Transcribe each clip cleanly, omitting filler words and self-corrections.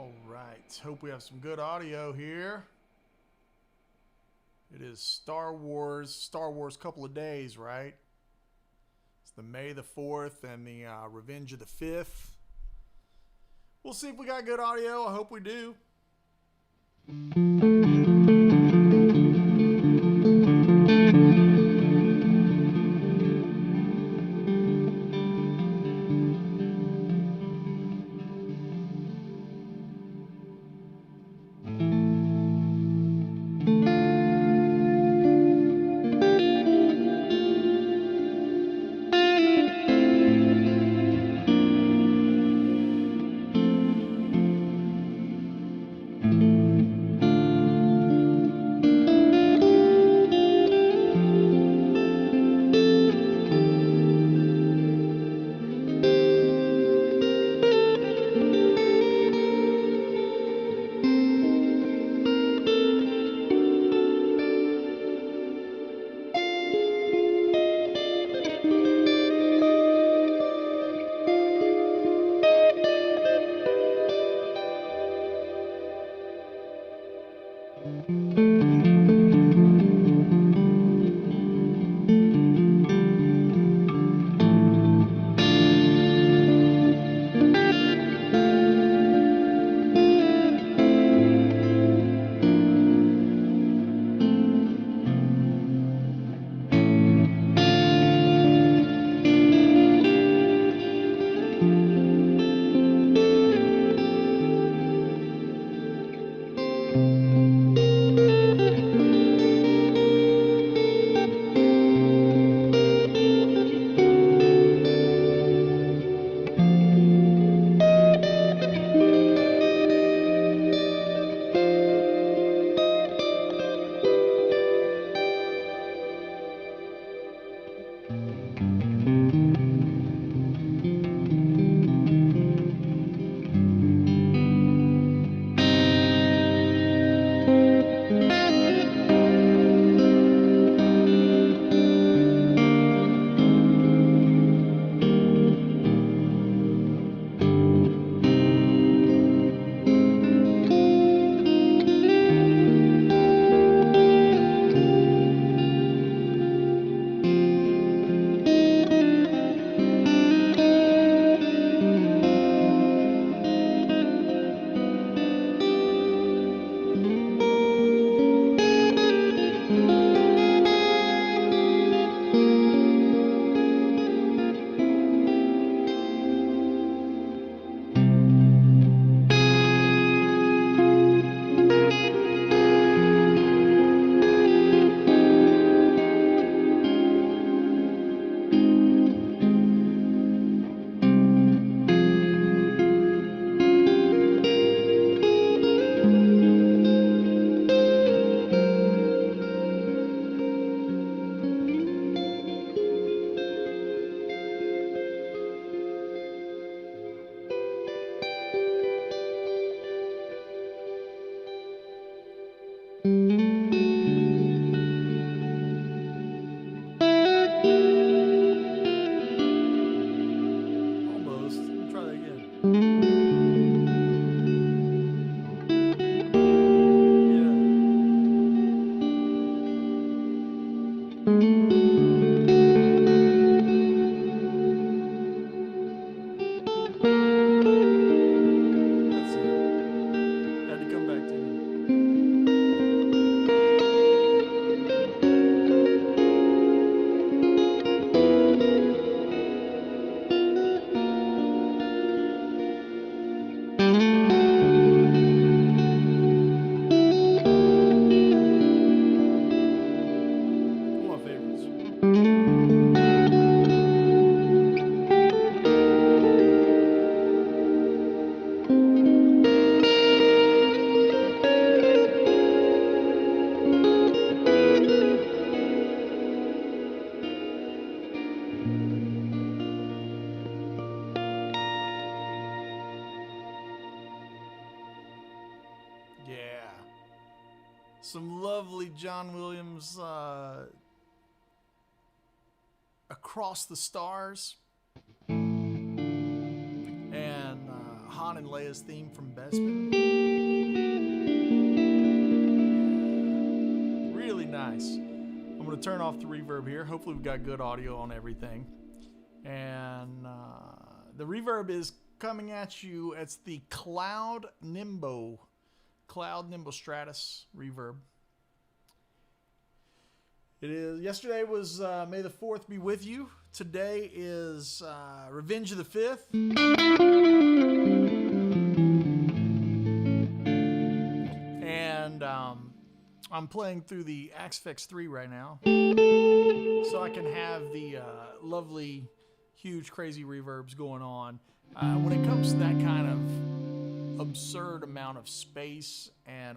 All right. Hope we have some good audio here. It is Star Wars couple of days, right? It's the May the 4th and the Revenge of the 5th. We'll see if we got good audio. I hope we do. Almost. Let me try that again. That's it. Had to come back to me. One of my favorites. Yeah. Some lovely John Williams Across the Stars. And Han and Leia's theme from Bespin. Really nice. I'm going to turn off the reverb here. Hopefully we've got good audio on everything. And the reverb is coming at you. It's the Cloud Nimbo Stratus reverb. It is. Yesterday was May the 4th be with you. Today is Revenge of the 5th. And I'm playing through the Axe 3 right now. So I can have the lovely, huge, crazy reverbs going on. When it comes to that kind of absurd amount of space and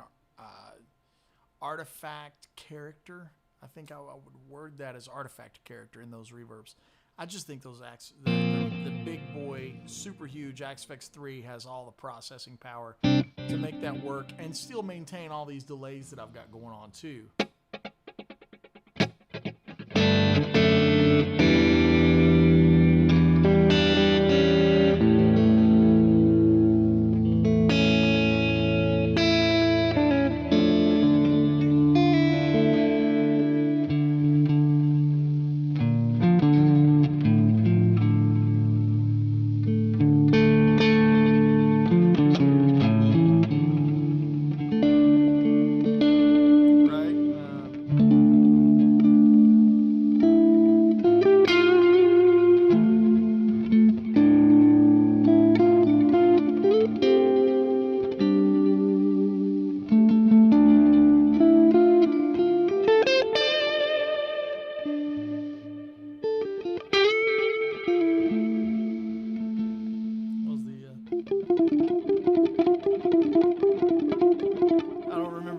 artifact character, I think I would word that as artifact character in those reverbs. I just think those the big boy, super huge Axe 3 has all the processing power to make that work and still maintain all these delays that I've got going on too.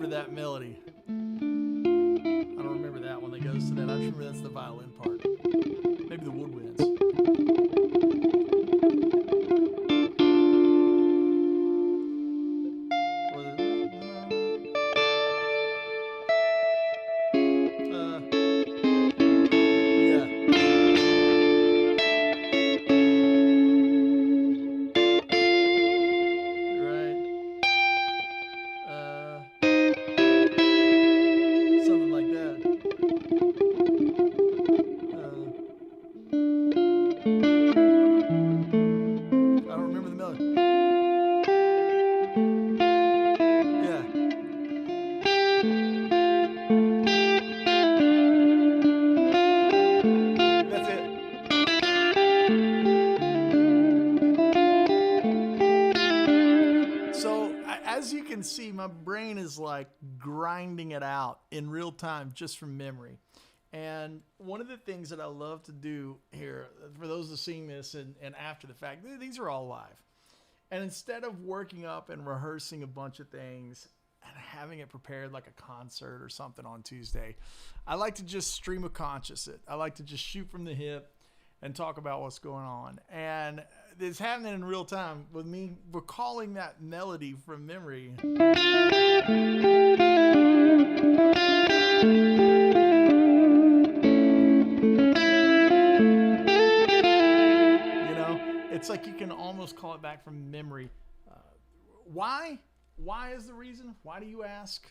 That melody. I don't remember that one that goes to that. I just remember that's the violin part. Maybe the woodwinds. See, my brain is like grinding it out in real time just from memory. And one of the things that I love to do here, for those who are seeing this and after the fact, these are all live. And instead of working up and rehearsing a bunch of things and having it prepared like a concert or something on Tuesday, I like to just stream of conscious it. I like to just shoot from the hip and talk about what's going on. And it's happening in real time with me recalling that melody from memory. You know, it's like you can almost call it back from memory. Why? Why is the reason? Why do you ask?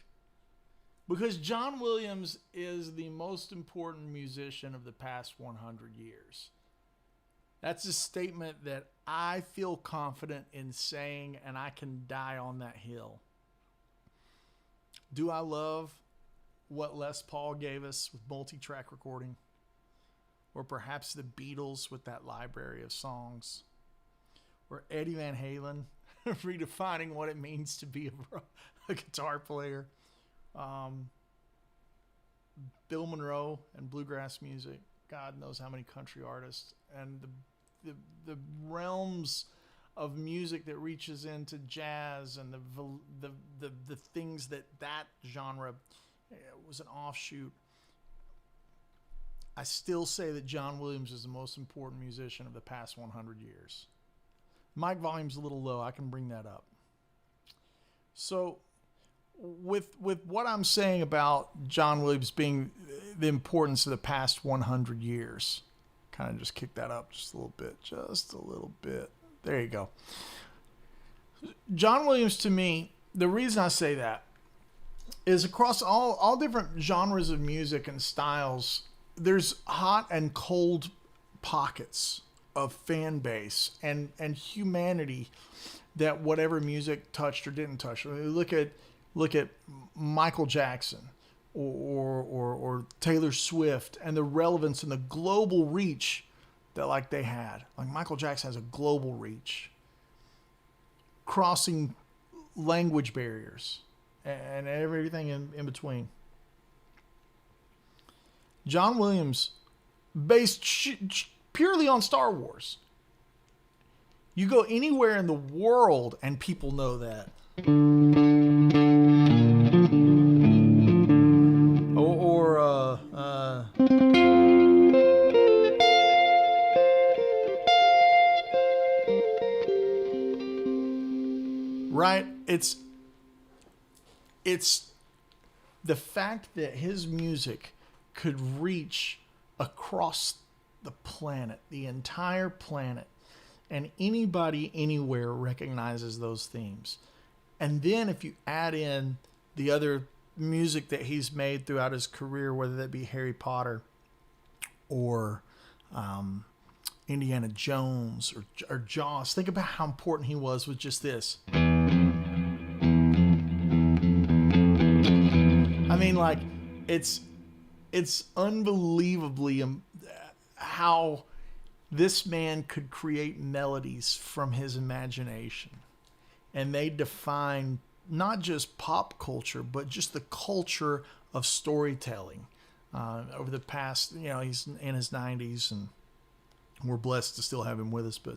Because John Williams is the most important musician of the past 100 years. That's a statement that I feel confident in saying, and I can die on that hill. Do I love what Les Paul gave us with multi-track recording? Or perhaps the Beatles with that library of songs? Or Eddie Van Halen redefining what it means to be a guitar player? Bill Monroe and bluegrass music. God knows how many country artists, and the realms of music that reaches into jazz and the things that genre was an offshoot. I still say that John Williams is the most important musician of the past 100 years. Mic volume's a little low. I can bring that up. So with what I'm saying about John Williams being the importance of the past 100 years, kind of just kick that up just a little bit. There you go. John Williams, to me, the reason I say that is across all different genres of music and styles, there's hot and cold pockets of fan base and humanity that whatever music touched or didn't touch. Look at Michael Jackson or Taylor Swift and the relevance and the global reach that like they had. Like Michael Jackson has a global reach, crossing language barriers and everything in between. John Williams, based purely on Star Wars. You go anywhere in the world and people know that. Right? It's the fact that his music could reach across the planet, the entire planet, and anybody anywhere recognizes those themes. And then if you add in the other music that he's made throughout his career, whether that be Harry Potter or Indiana Jones or Jaws, think about how important he was with just this. I mean, like, it's unbelievably how this man could create melodies from his imagination. And they define not just pop culture, but just the culture of storytelling. Over the past, he's in his 90s, and we're blessed to still have him with us. But,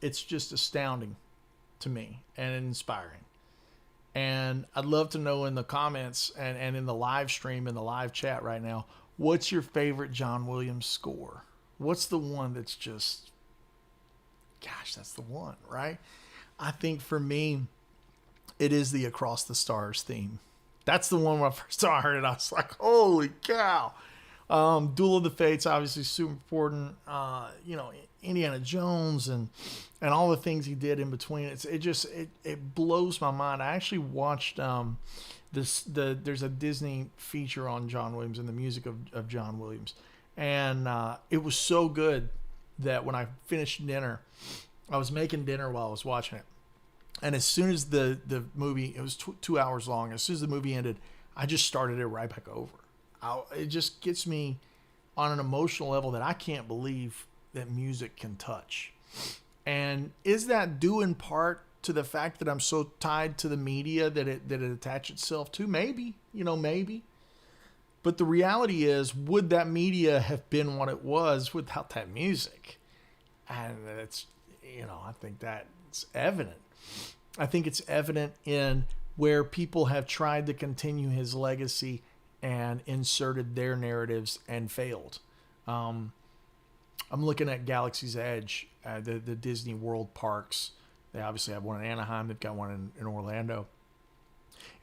it's just astounding to me and inspiring. And I'd love to know in the comments and in the live stream, in the live chat right now, what's your favorite John Williams score? What's the one that's just, gosh, that's the one, right? I think for me, it is the Across the Stars theme. That's the one when I first heard it. I was like, holy cow. Duel of the Fates, obviously super important. Indiana Jones and all the things he did in between. It blows my mind. I actually watched there's a Disney feature on John Williams and the music of John Williams, and it was so good that when I finished dinner, I was making dinner while I was watching it, and as soon as the movie, it was 2 hours long, as soon as the movie ended, I just started it right back over. It just gets me on an emotional level that I can't believe that music can touch. And is that due in part to the fact that I'm so tied to the media that it attached itself to? Maybe, maybe. But the reality is, would that media have been what it was without that music? And it's, I think that's evident. I think it's evident in where people have tried to continue his legacy and inserted their narratives and failed. I'm looking at Galaxy's Edge, the Disney World parks. They obviously have one in Anaheim. They've got one in Orlando.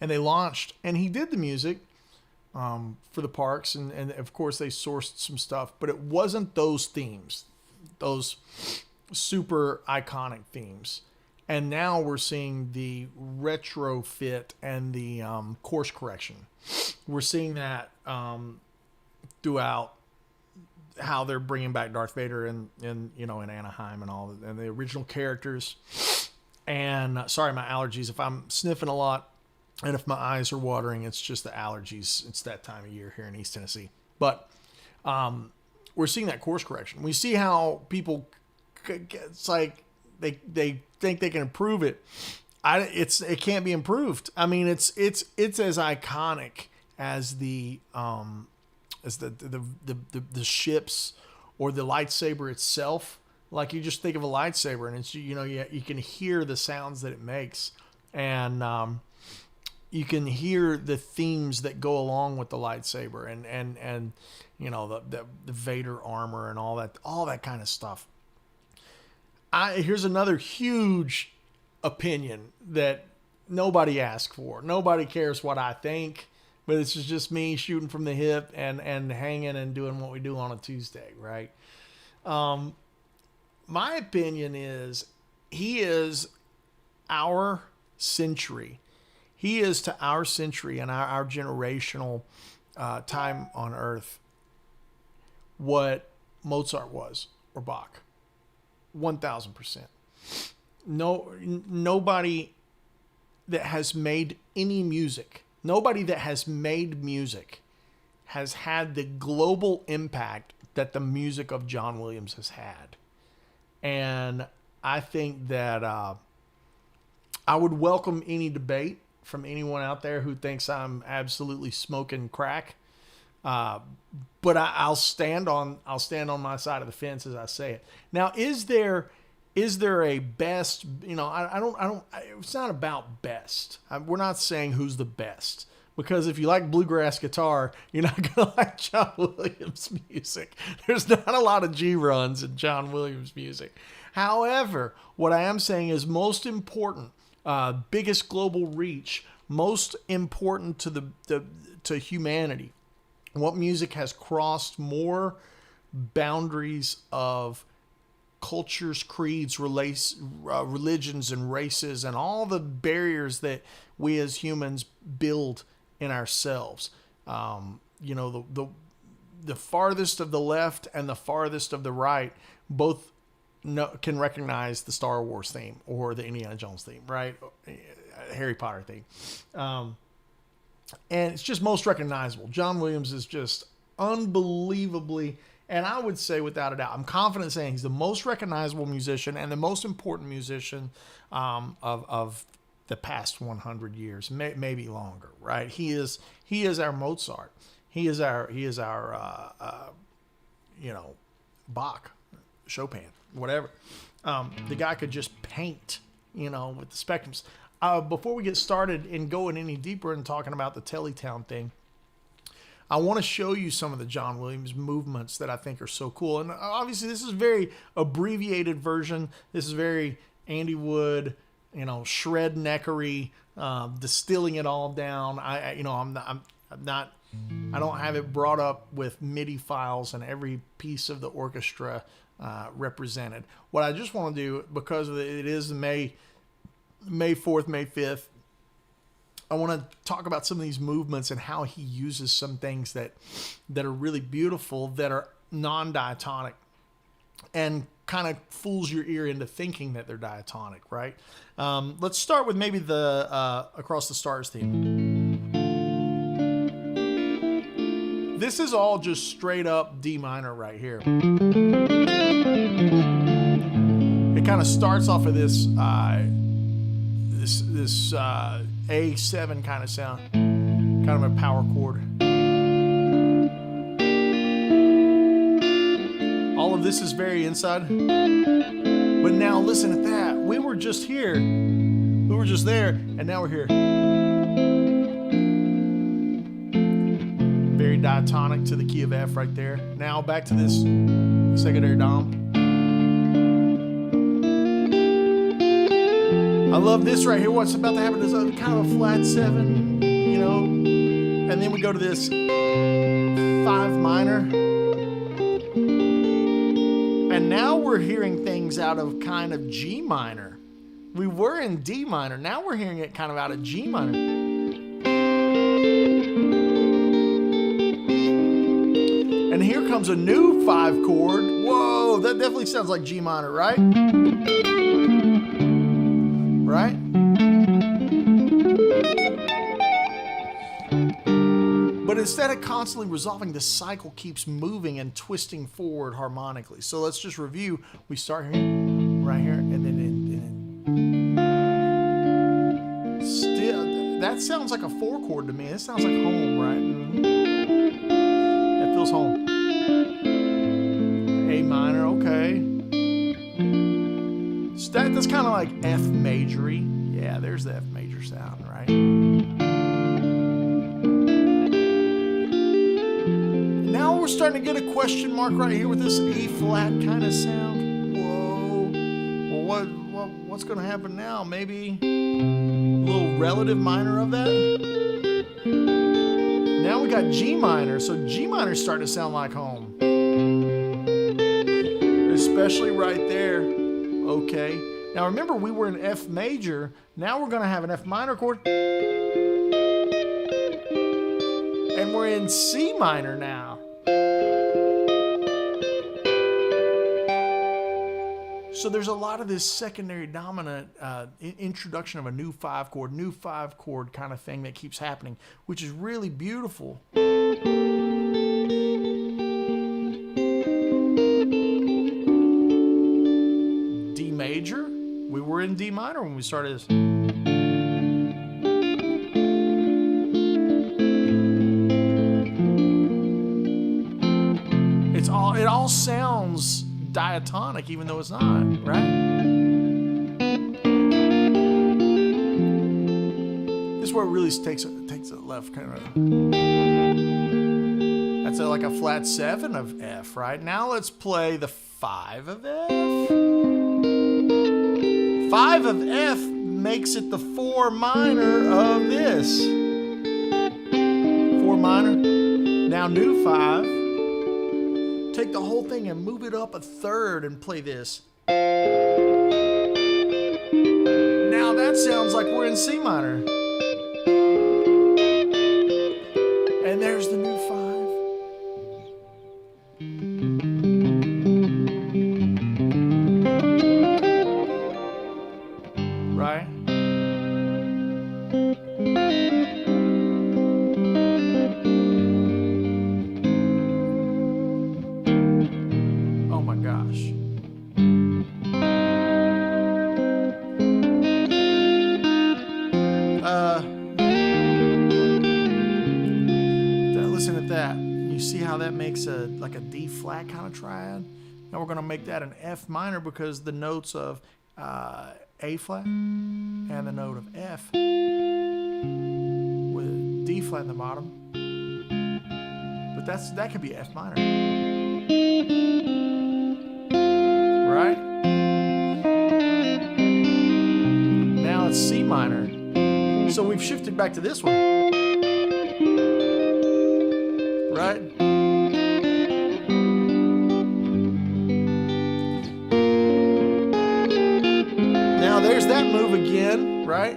And they launched, and he did the music for the parks. And of course, they sourced some stuff. But it wasn't those themes, those super iconic themes. And now we're seeing the retrofit and the course correction. We're seeing that throughout how they're bringing back Darth Vader in Anaheim and all, and the original characters. And sorry, my allergies. If I'm sniffing a lot and if my eyes are watering, it's just the allergies. It's that time of year here in East Tennessee. But we're seeing that course correction. We see how people, it's like they think they can improve it. It can't be improved. I mean, it's as iconic as the ships or the lightsaber itself. Like, you just think of a lightsaber and it's, you can hear the sounds that it makes, and you can hear the themes that go along with the lightsaber and the Vader armor and all that kind of stuff. Here's another huge opinion that nobody asked for. Nobody cares what I think. But it's just me shooting from the hip and hanging and doing what we do on a Tuesday, right? my opinion is he is our century. He is to our century and our generational time on earth what Mozart was or Bach. 1,000%. Nobody that has made any music, nobody that has made music has had the global impact that the music of John Williams has had. And I think that I would welcome any debate from anyone out there who thinks I'm absolutely smoking crack. But I'll stand on my side of the fence as I say it. Now, is there a best? You know, I don't. It's not about best. We're not saying who's the best, because if you like bluegrass guitar, you're not gonna like John Williams music. There's not a lot of G runs in John Williams music. However, what I am saying is most important, biggest global reach, most important to humanity. What music has crossed more boundaries of cultures, creeds, religions, and races, and all the barriers that we as humans build in ourselves. You know, the farthest of the left and the farthest of the right both can recognize the Star Wars theme or the Indiana Jones theme, right? Harry Potter theme. And it's just most recognizable. John Williams is just unbelievably, and I would say without a doubt, I'm confident saying he's the most recognizable musician and the most important musician of the past 100 years, maybe longer, right? He is our Mozart. He is our Bach, Chopin, whatever. The guy could just paint, with the spectrums. Before we get started and going any deeper and talking about the Telly Town thing, I want to show you some of the John Williams movements that I think are so cool. And obviously, this is a very abbreviated version. This is very Andy Wood, shred neckery, distilling it all down. I don't have it brought up with MIDI files and every piece of the orchestra represented. What I just want to do, because it is May 4th, May 5th, I want to talk about some of these movements and how he uses some things that are really beautiful, that are non-diatonic, and kind of fools your ear into thinking that they're diatonic, right? Let's start with maybe the Across the Stars theme. This is all just straight up D minor right here. It kind of starts off of this this A7 kind of sound, kind of a power chord. All of this is very inside. But now listen at that. We were just here. We were just there, and now we're here. Very diatonic to the key of F right there. Now back to this secondary dom. I love this right here. What's about to happen is kind of a flat 7, and then we go to this 5 minor. And now we're hearing things out of kind of G minor. We were in D minor. Now we're hearing it kind of out of G minor. And here comes a new 5 chord. Whoa, that definitely sounds like G minor, right? Right? But instead of constantly resolving, the cycle keeps moving and twisting forward harmonically. So let's just review. We start here, right here, and then still, that sounds like a 4 chord to me. It sounds like home, right? That feels home. A minor, okay. That's kind of like F majory. Yeah, there's the F major sound, right? Now we're starting to get a question mark right here with this E flat kind of sound. Whoa. Well, what's going to happen now? Maybe a little relative minor of that? Now we got G minor. So G minor is starting to sound like home. especially right there. Okay. Now remember, we were in F major. Now we're going to have an F minor chord. And we're in C minor now. So there's a lot of this secondary dominant introduction of a new five chord kind of thing that keeps happening, which is really beautiful. D major, we were in D minor when we started this. It all sounds diatonic, even though it's not, right? This is where it really takes a left kind of. That's like a flat 7 of F, right? Now let's play the 5 of F. 5 of F makes it the 4 minor of this. 4 minor. Now new 5. Take the whole thing and move it up a third and play this. Now that sounds like we're in C minor. And there's the new 5. Right? Listen at that. You see how that makes like a D flat kind of triad? Now we're going to make that an F minor because the notes of A flat and the note of F with D flat in the bottom. But that could be F minor. Right? Now it's C minor. So we've shifted back to this one. Right? Now there's that move again, right?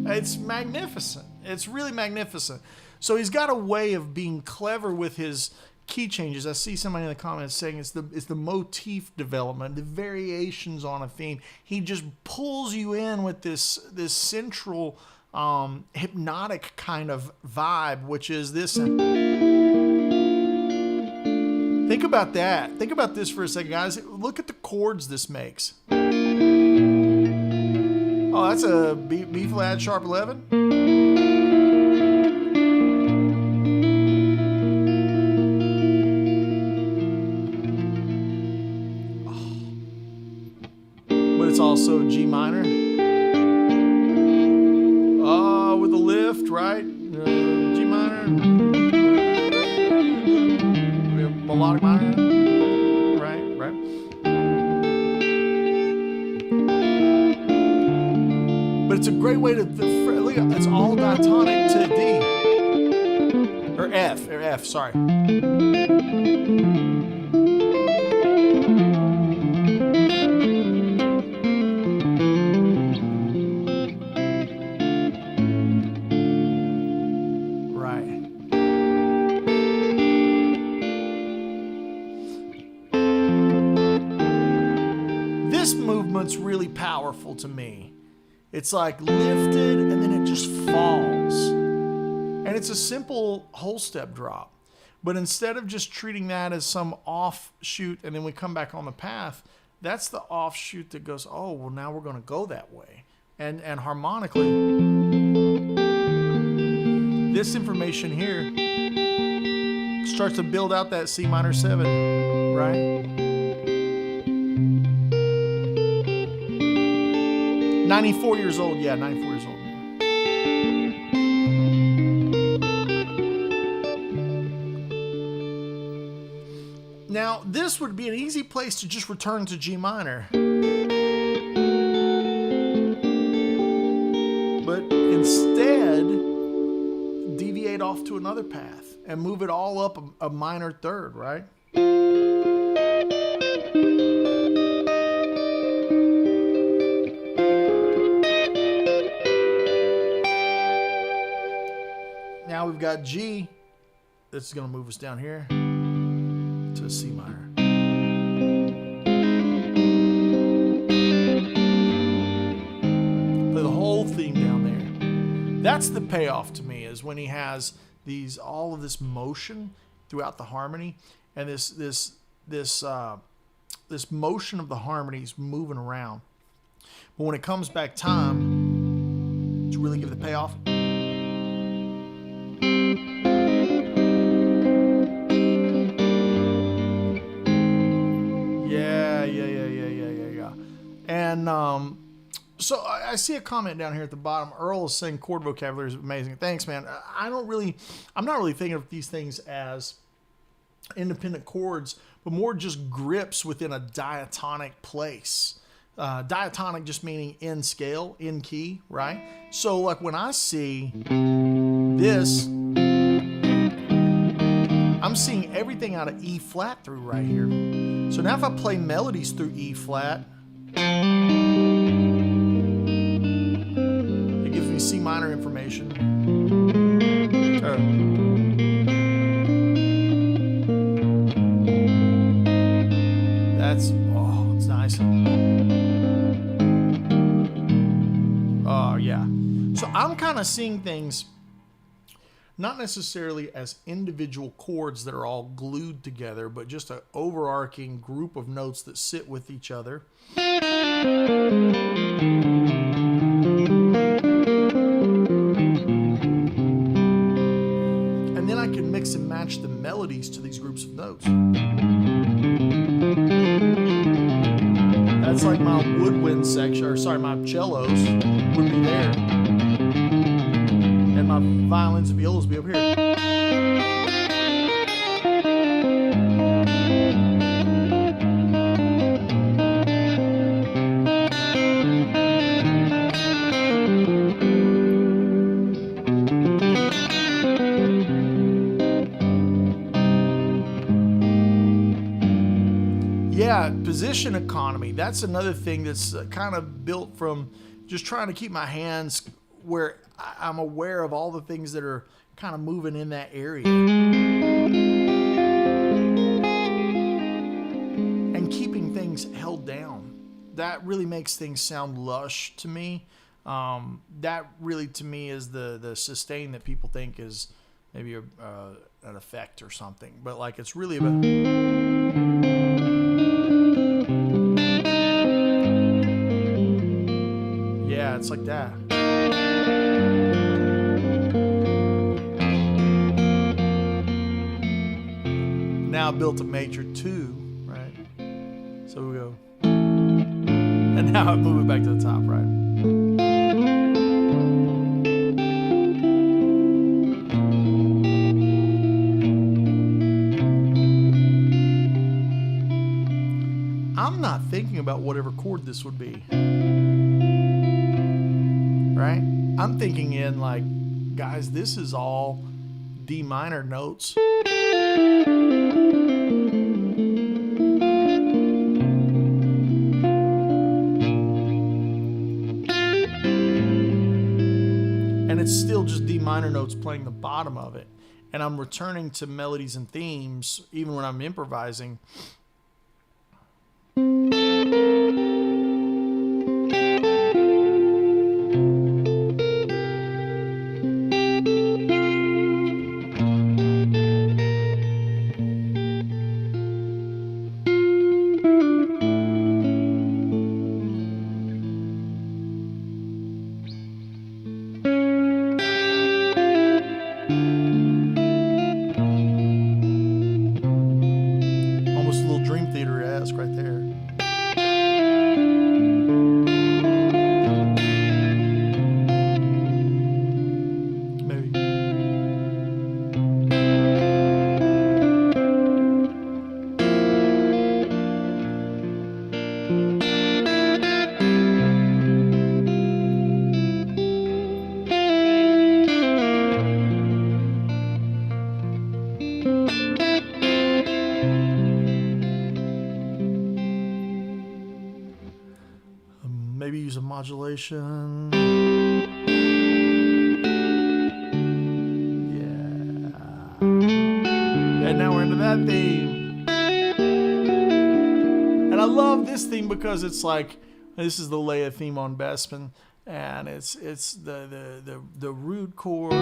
It's magnificent. It's really magnificent. So he's got a way of being clever with his key changes. I see somebody in the comments saying it's the motif development, the variations on a theme. He just pulls you in with this central hypnotic kind of vibe, which is this. Think about that. Think about this for a second, guys. Look at the chords this makes. Oh, that's a B flat sharp 11. But it's also G minor. With a lift, right? G minor. We have melodic minor. Right. But it's a great way to look at it's all diatonic to D. Or F, sorry. This movement's really powerful to me. It's like lifted and then it just falls. And it's a simple whole step drop. But instead of just treating that as some offshoot and then we come back on the path, that's the offshoot that goes, oh, well, now we're going to go that way. And harmonically, this information here starts to build out that C minor 7, right? 94 years old, yeah, 94 years old. Now, this would be an easy place to just return to G minor. But instead, deviate off to another path and move it all up a minor third, right? Now we've got G. This is going to move us down here to C minor. Play the whole theme down there. That's the payoff to me, is when he has all of this motion throughout the harmony, and this motion of the harmonies moving around. But when it comes back time to really give the payoff, and so I see a comment down here at the bottom. Earl is saying chord vocabulary is amazing. Thanks, man. I'm not really thinking of these things as independent chords, but more just grips within a diatonic place. Diatonic just meaning in scale, in key, right? So like when I see this, I'm seeing everything out of E flat through right here. So now if I play melodies through E flat, it gives me C minor information. It's nice. Oh, yeah. So I'm kind of seeing things not necessarily as individual chords that are all glued together, but just an overarching group of notes that sit with each other. And then I can mix and match the melodies to these groups of notes. That's like my woodwind section, or sorry, my cellos would be there. And my violins and violas would be up here. Yeah, position economy. That's another thing that's kind of built from just trying to keep my hands where I'm aware of all the things that are kind of moving in that area. And keeping things held down. That really makes things sound lush to me. That really, to me, is the sustain that people think is maybe an effect or something. But like, it's really about... Yeah, it's like that. Now built a major 2, right? So we go. And now I move it back to the top, right? I'm not thinking about whatever chord this would be. Right? I'm thinking in like, guys, this is all D minor notes. And it's still just D minor notes playing the bottom of it. And I'm returning to melodies and themes even when I'm improvising. maybe use a modulation. Yeah. And now we're into that theme. And I love this theme because it's like, this is the Leia theme on Bespin, and it's the root chord.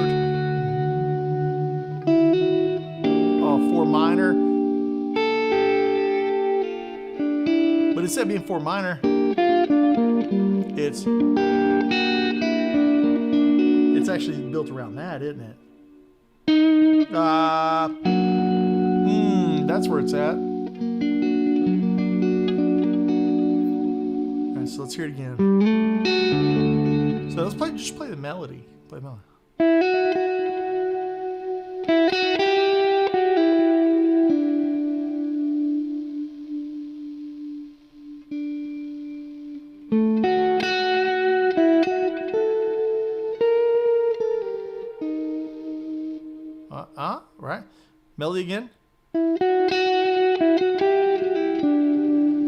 Oh, 4 minor. But instead of being 4 minor, it's actually built around that, isn't it? That's where it's at. All right, so let's hear it again. So let's just play the melody. Play the melody. Right? Melody again.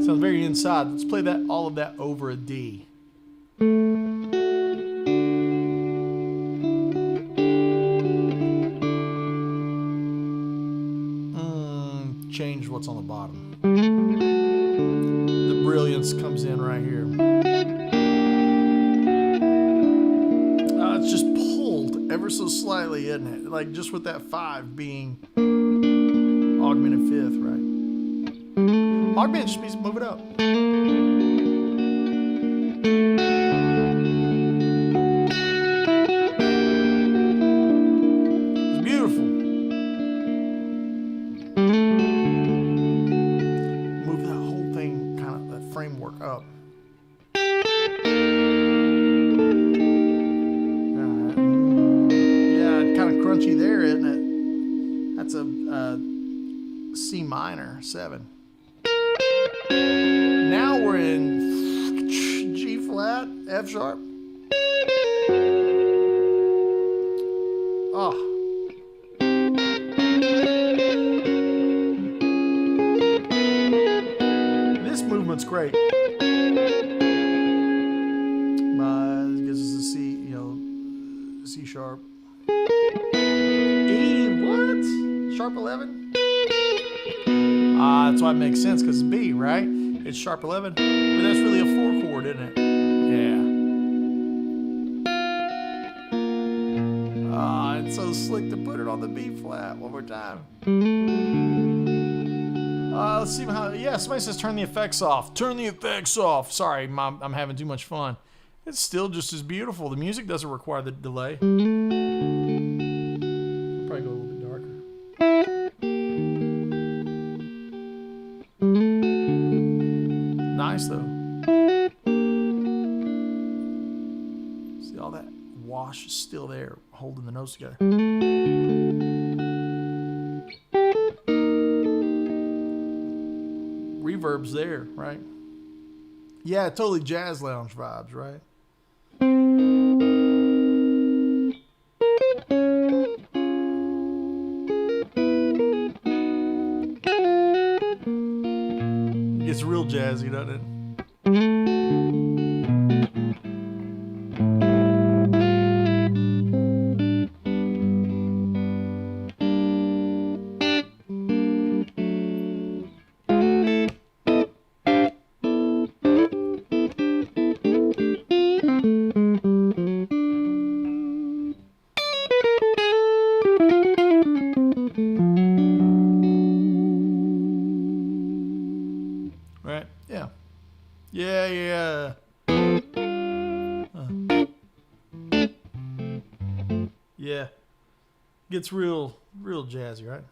Sounds very inside. Let's play that, all of that over a D. Change what's on the bottom. The brilliance comes in right here. It's just pulled ever so slightly, isn't it? Like just with that 5 being augmented 5th, right? Augment just means move it up. It's beautiful. Move that whole thing, kind of that framework up. Crunchy there, isn't it? That's a C minor 7. Now we're in G flat, F sharp. Oh. This movement's great. It gives us a C, C sharp. Sharp 11? That's why it makes sense, because it's B, right? It's sharp 11. But that's really a 4 chord, isn't it? Yeah. It's so slick to put it on the B flat. One more time. Let's see how... Yeah, somebody says turn the effects off. Turn the effects off. Sorry, Mom, I'm having too much fun. It's still just as beautiful. The music doesn't require the delay. Probably go a little bit darker. Nice though. See all that wash is still there, holding the notes together. Reverb's there, right? Yeah, totally jazz lounge vibes, right? It's real jazzy, doesn't it? Right? Yeah. Yeah. Yeah. Gets real jazzy, right?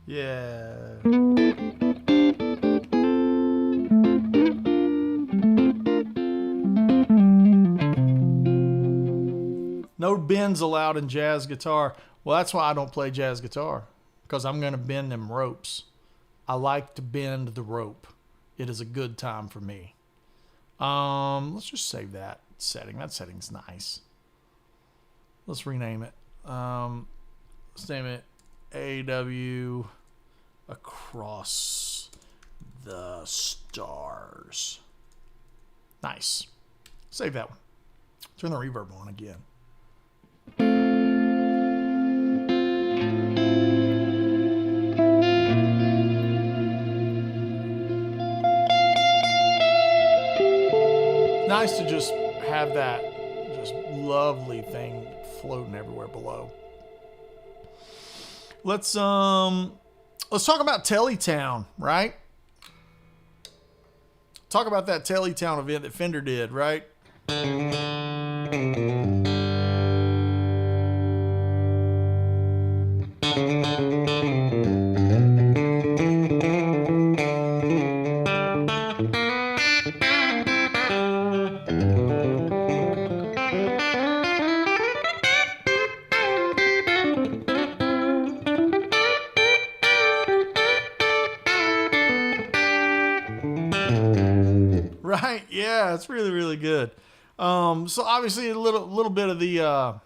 Yeah. No bends allowed in jazz guitar. Well, that's why I don't play jazz guitar, because I'm going to bend them ropes. I like to bend the rope. It is a good time for me. Let's just save that setting. That setting's nice. Let's rename it. Let's name it AW Across the Stars. Nice. Save that one. Turn the reverb on again. Nice to just have that just lovely thing floating everywhere below. Let's talk about Telly Town, right? Talk about that Telly Town event that Fender did, right? Right? Yeah, it's really, really good. So obviously a little bit of the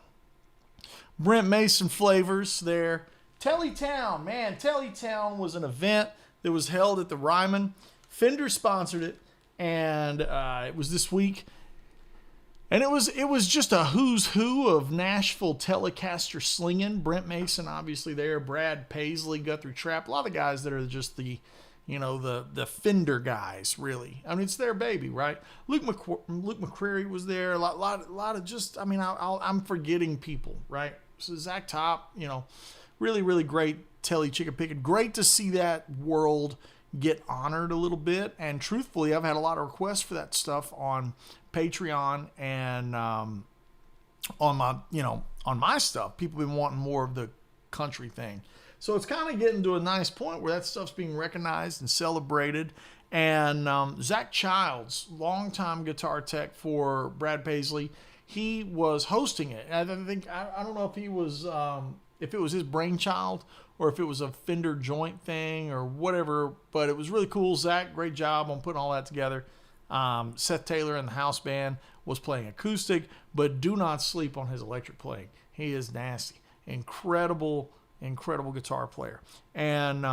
Brent Mason flavors there. Telly Town, man, Telly Town was an event that was held at the Ryman. Fender sponsored it, and it was this week. And it was just a who's who of Nashville Telecaster slinging. Brent Mason, obviously there. Brad Paisley, Guthrie Trapp. A lot of guys that are just the Fender guys, really. I mean, it's their baby, right? Luke McCreary was there. A lot of just, I mean, I'm forgetting people, right? So Zach Top, really, really great Telly chicken picking. Great to see that world get honored a little bit. And truthfully, I've had a lot of requests for that stuff on Patreon and on my stuff. People have been wanting more of the country thing. So it's kind of getting to a nice point where that stuff's being recognized and celebrated. And Zach Childs, longtime guitar tech for Brad Paisley, he was hosting it. I think I don't know if he was if it was his brainchild or if it was a Fender joint thing or whatever, but it was really cool. Zach, great job on putting all that together. Seth Taylor and the house band was playing acoustic, but do not sleep on his electric playing. He is nasty. Incredible guitar player. And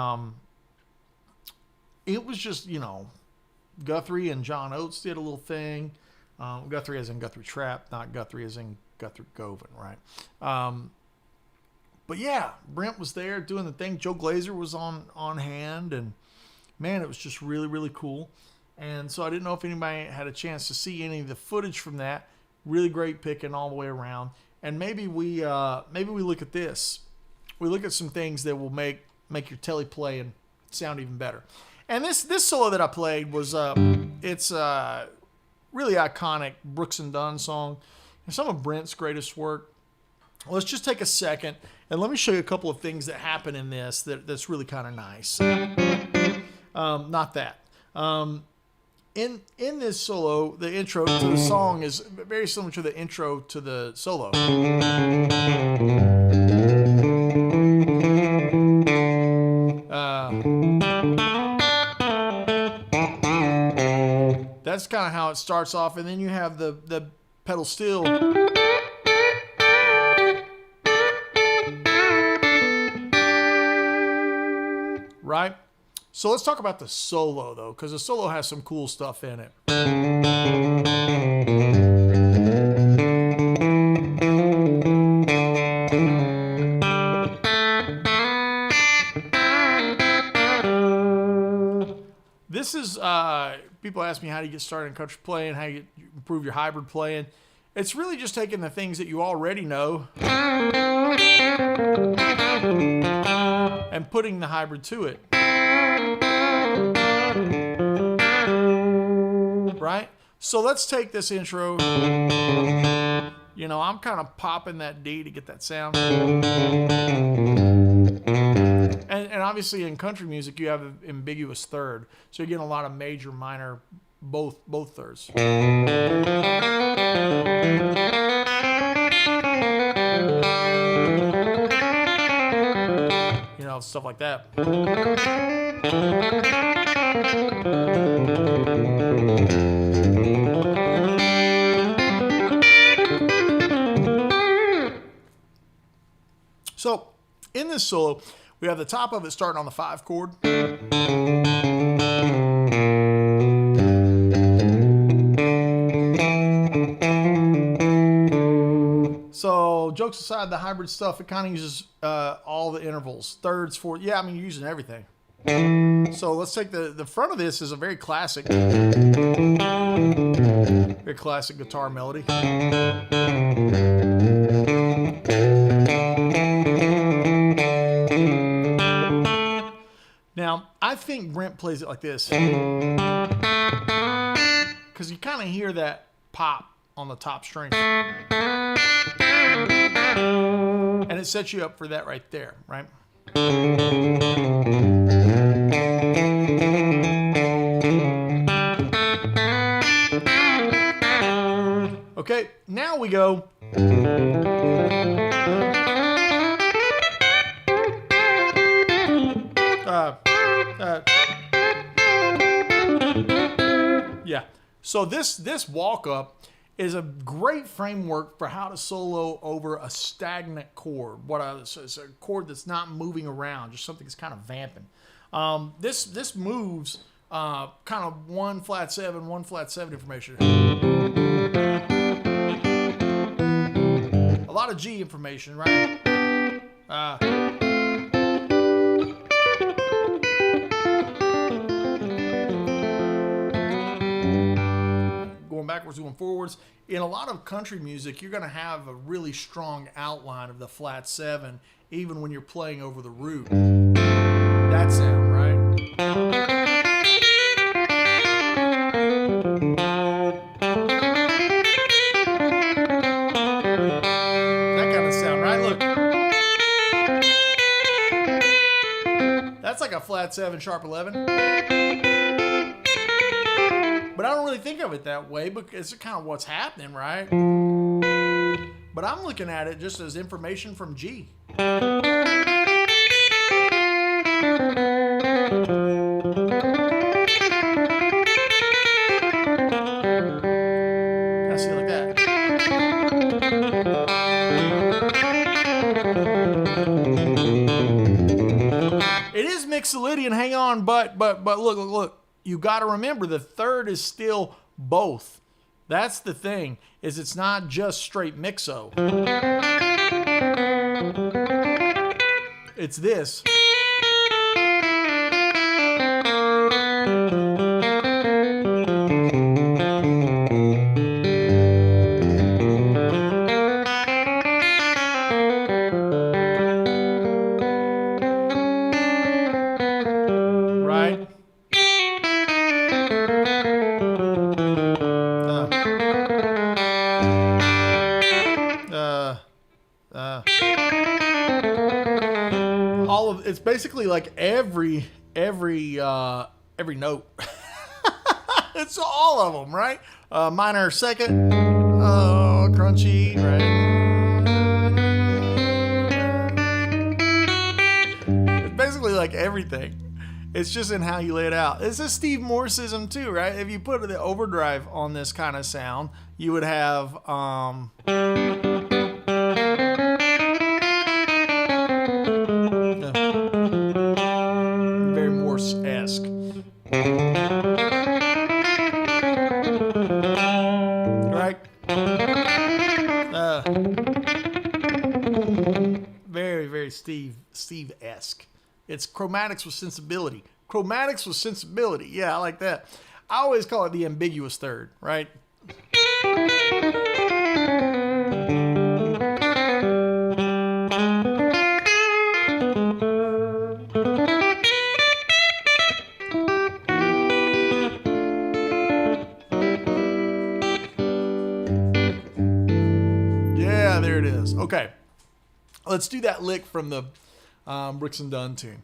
it was just, Guthrie and John Oates did a little thing. Guthrie as in Guthrie Trapp, not Guthrie as in Guthrie Govan, right? But yeah, Brent was there doing the thing. Joe Glazer was on hand, and man, it was just really, really cool. And so I didn't know if anybody had a chance to see any of the footage from that. Really great picking all the way around. And maybe we look at this. We look at some things that will make your Telly playing sound even better. And this solo that I played was it's a really iconic Brooks and Dunn song. And some of Brent's greatest work. Let's just take a second and let me show you a couple of things that happen in this that's really kind of nice. Not that. In this solo, the intro to the song is very similar to the intro to the solo. That's kind of how it starts off, and then you have the pedal steel. Right? So let's talk about the solo, though, because the solo has some cool stuff in it. This is, people ask me how do you get started in country playing, how you improve your hybrid playing. It's really just taking the things that you already know and putting the hybrid to it. Right? So let's take this intro. I'm kind of popping that D to get that sound. And obviously in country music, you have an ambiguous third. So you're getting a lot of major, minor, both thirds. Stuff like that. So in this solo, we have the top of it starting on the 5 chord. So jokes aside, the hybrid stuff, it kind of uses all the intervals, thirds, fourths. Yeah, I mean, you're using everything. So let's take the front of this is a very classic guitar melody. Now, I think Brent plays it like this, because you kind of hear that pop on the top string. And it sets you up for that right there, right? Okay, now we go. Yeah. So this walk up is a great framework for how to solo over a stagnant chord. It's a chord that's not moving around, just something that's kind of vamping. This moves kind of 1 flat 7, 1 flat 7 information. A lot of G information, right? Backwards, going forwards. In a lot of country music, you're going to have a really strong outline of the flat 7, even when you're playing over the root. That sound, right? That kind of sound, right? Look. That's like a flat 7, sharp 11. But I don't really think of it that way because it's kind of what's happening, right? But I'm looking at it just as information from G. I see it like that. It is Mixolydian, hang on, but look. You got to remember the third is still both. That's the thing, is it's not just straight mixo. It's this. It's basically like every note. It's all of them, right? Minor second, crunchy, right? It's basically like everything. It's just in how you lay it out. It's a Steve Morseism too, right? If you put the overdrive on this kind of sound, you would have very Morse-esque. Right? Very Steve-esque. It's chromatics with sensibility. Chromatics with sensibility. Yeah, I like that. I always call it the ambiguous third, right? Yeah, there it is. Okay. Let's do that lick from the Brooks and Dunn tune.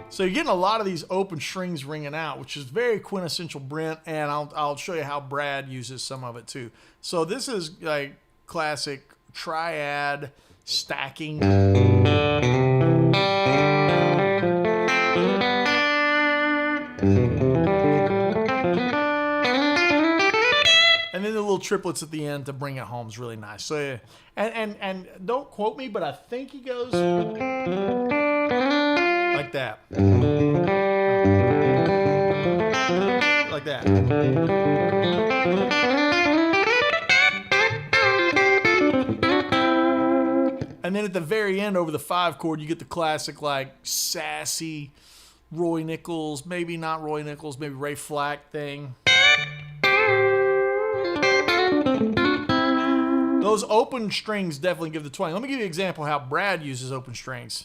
So you're getting a lot of these open strings ringing out, which is very quintessential Brent, and I'll show you how Brad uses some of it too. So this is like classic triad stacking. And then the little little triplets at the end to bring it home is really nice. So yeah. And don't quote me, but I think he goes like that. Like that. And then at the very end, over the 5 chord, you get the classic, like, sassy Roy Nichols, maybe not Roy Nichols, maybe Ray Flack thing. Those open strings definitely give the twang. Let me give you an example of how Brad uses open strings.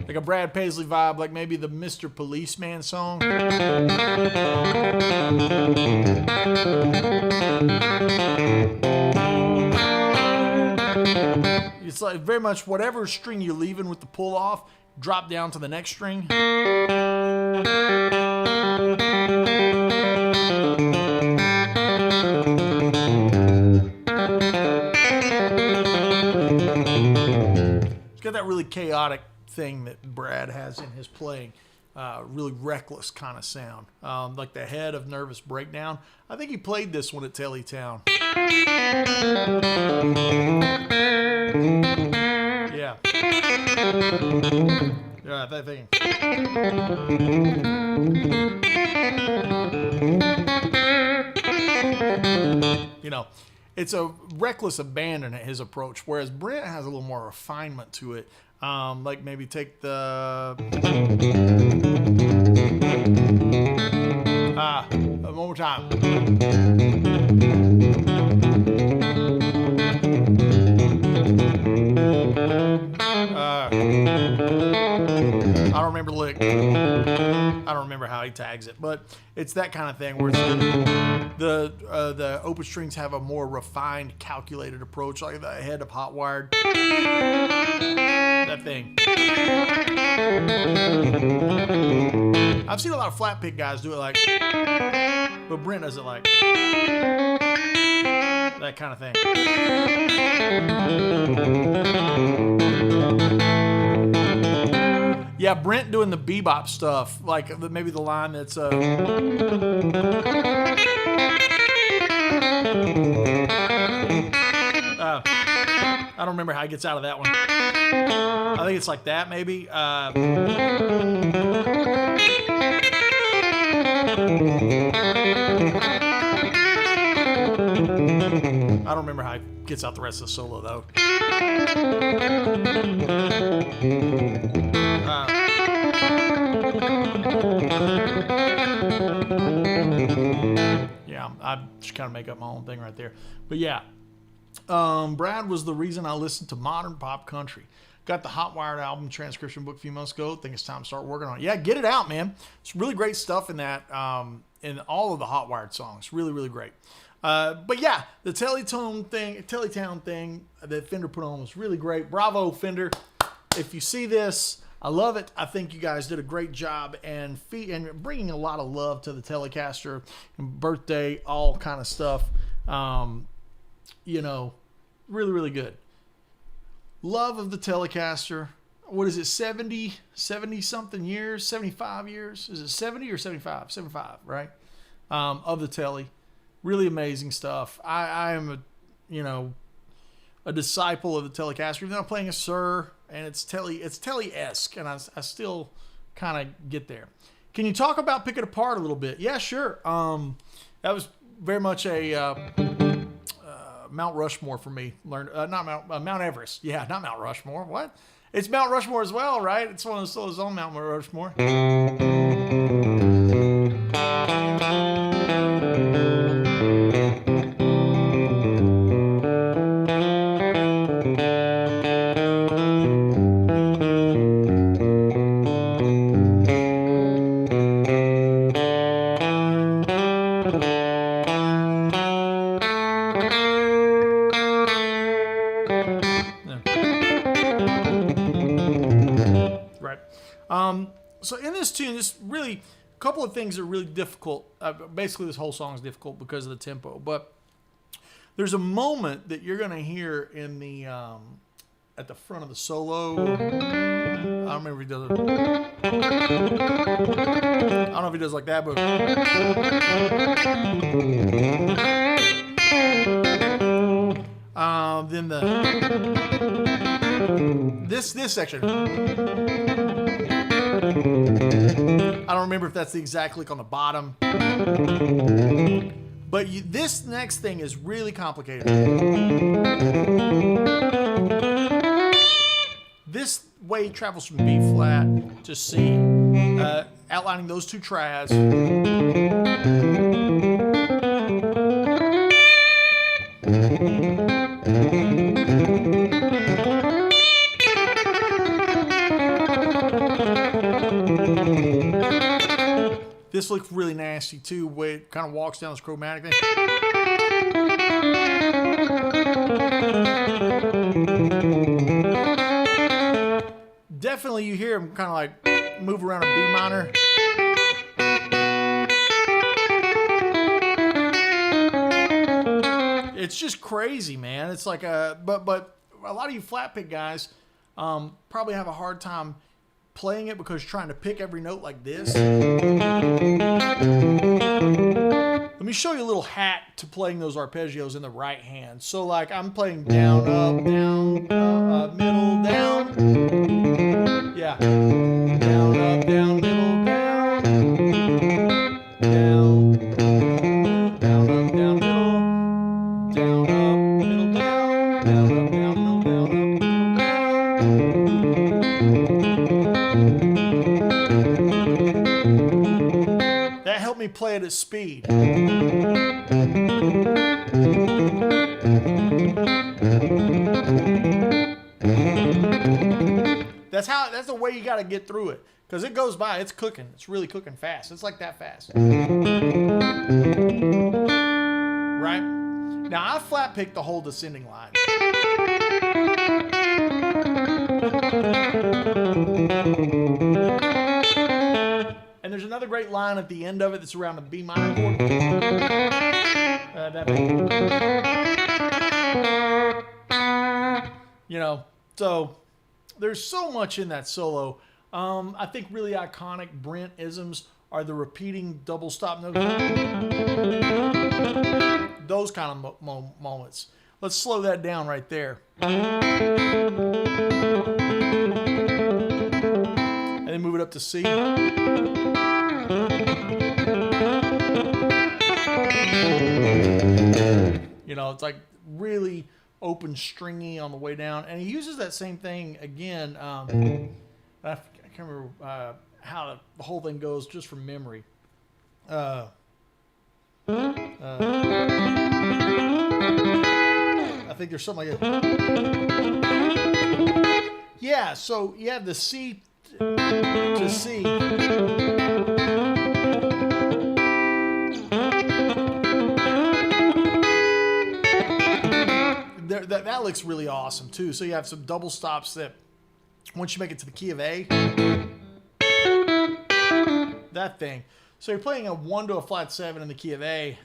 Like a Brad Paisley vibe, like maybe the Mr. Policeman song. It's like very much whatever string you're leaving with the pull off, drop down to the next string. It's got that really chaotic thing that Brad has in his playing. Really reckless kind of sound. Like the head of Nervous Breakdown. I think he played this one at Telly Town. Yeah. Yeah, that thing. You know, it's a reckless abandon at his approach, whereas Brent has a little more refinement to it. Like maybe take the one more time. I don't remember the lick. I don't remember how he tags it, but it's that kind of thing where it's the open strings have a more refined, calculated approach, like the head of Hot Wired. That thing. I've seen a lot of flat pick guys do it like, but Brent does it like that kind of thing. Yeah, Brent doing the bebop stuff, like maybe the line that's I don't remember how he gets out of that one. I think it's like that, maybe. I don't remember how he gets out the rest of the solo, though. Yeah, I just kind of make up my own thing right there. But yeah, Brad was the reason I listened to modern pop country. Got the Hot Wired album transcription book a few months ago. Think it's time to start working on it. Yeah, get it out, man. It's really great stuff in that, in all of the Hot Wired songs. Really, really great. But yeah, the Telly Town thing that Fender put on was really great. Bravo, Fender. If you see this, I love it. I think you guys did a great job and bringing a lot of love to the Telecaster and birthday, all kind of stuff. You know, really, really good. Love of the Telecaster. What is it, 70 something years, 75 years? Is it 70 or 75? 75, right? Of the Telly. Really amazing stuff. I am a disciple of the Telecaster, even though I'm playing a Sir, and it's Telly-esque, and I still kind of get there. Can you talk about Pick It Apart a little bit? Yeah, sure. That was very much a Mount Rushmore for me. Mount Everest. Yeah, not Mount Rushmore. What? It's Mount Rushmore as well, right? It's one of the solos on Mount Rushmore. So in this tune, this really, a couple of things are really difficult. Basically, this whole song is difficult because of the tempo. But there's a moment that you're going to hear in the at the front of the solo. I don't remember if he does it. I don't know know if he does like that, but then this section. I don't remember if that's the exact lick on the bottom. But this next thing is really complicated. This way he travels from B flat to C, outlining those two triads. This looks really nasty too, where it kind of walks down this chromatic thing. Definitely you hear him kind of like move around a B minor. It's just crazy, man. It's like but a lot of you flat pick guys probably have a hard time playing it because you're trying to pick every note like this. Let me show you a little hack to playing those arpeggios in the right hand. So like I'm playing down, up, middle, down. Yeah. Down, up, down, middle, down. Down, down, up, down, middle. Down, up, middle, down. Down, up, down, middle, down, up, middle, down. That helped me play it at speed. That's the way you got to get through it, because it goes by, it's cooking, it's really cooking fast. It's like that fast, right? Now I flat picked the whole descending line. And there's another great line at the end of it that's around the B minor chord. You know, so there's so much in that solo. I think really iconic Brent-isms are the repeating double stop notes. Those kind of moments. Let's slow that down right there. And then move it up to C. You know, it's like really open stringy on the way down, and he uses that same thing again. I can't remember how the whole thing goes just from memory. I think there's something like that. Yeah, so you have the C to C. That looks really awesome too. So you have some double stops that once you make it to the key of A, that thing. So you're playing a 1 to a flat 7 in the key of A.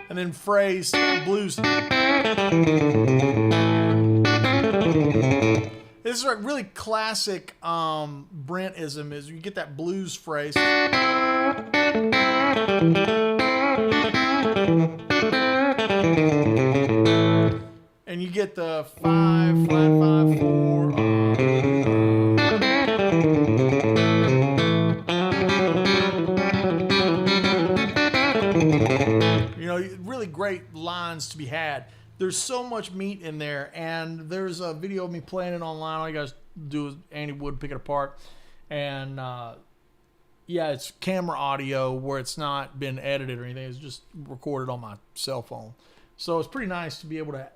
And then phrase, blues. This is a really classic Brent-ism, is you get that blues phrase. And you get the 5, flat 5, 4. You know, really great lines to be had. There's so much meat in there, and there's a video of me playing it online. All you guys do is Andy Wood pick it apart, and yeah, it's camera audio where it's not been edited or anything. It's just recorded on my cell phone. So it's pretty nice to be able to